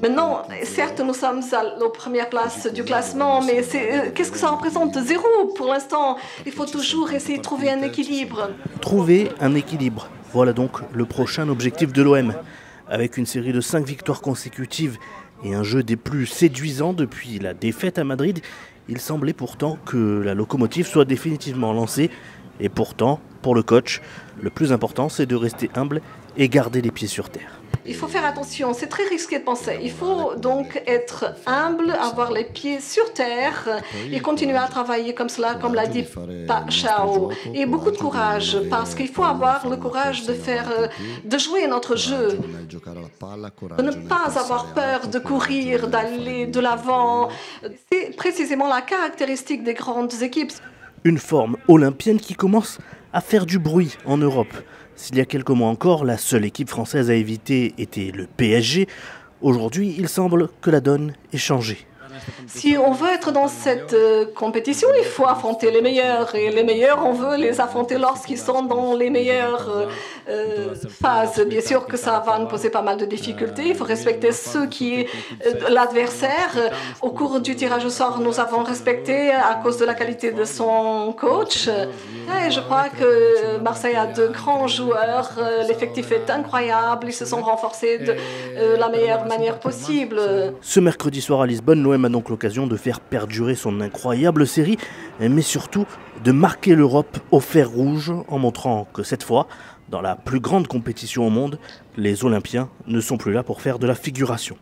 Maintenant, certes, nous sommes aux premières places du classement, mais qu'est-ce que ça représente? Zéro pour l'instant. Il faut toujours essayer de trouver un équilibre. Trouver un équilibre. Voilà donc le prochain objectif de l'OM. Avec une série de 5 victoires consécutives et un jeu des plus séduisants depuis la défaite à Madrid, il semblait pourtant que la locomotive soit définitivement lancée. Et pourtant, pour le coach, le plus important, c'est de rester humble et garder les pieds sur terre. Il faut faire attention, c'est très risqué de penser. Il faut donc être humble, avoir les pieds sur terre et continuer à travailler comme cela, comme l'a dit Pacquiao. Et beaucoup de courage, parce qu'il faut avoir le courage de jouer notre jeu, de ne pas avoir peur de courir, d'aller de l'avant. C'est précisément la caractéristique des grandes équipes. Une forme olympienne qui commence à faire du bruit en Europe. S'il y a quelques mois encore, la seule équipe française à éviter était le PSG. Aujourd'hui, il semble que la donne ait changé. Si on veut être dans cette compétition, il faut affronter les meilleurs. Et les meilleurs, on veut les affronter lorsqu'ils sont dans les meilleures phases. Bien sûr que ça va nous poser pas mal de difficultés. Il faut respecter l'adversaire. Au cours du tirage au sort, nous avons respecté à cause de la qualité de son coach. Et je crois que Marseille a de grands joueurs. L'effectif est incroyable. Ils se sont renforcés de la meilleure manière possible. Ce mercredi soir à Lisbonne, l'OM a donc l'occasion de faire perdurer son incroyable série, mais surtout de marquer l'Europe au fer rouge en montrant que cette fois, dans la plus grande compétition au monde, les Olympiens ne sont plus là pour faire de la figuration.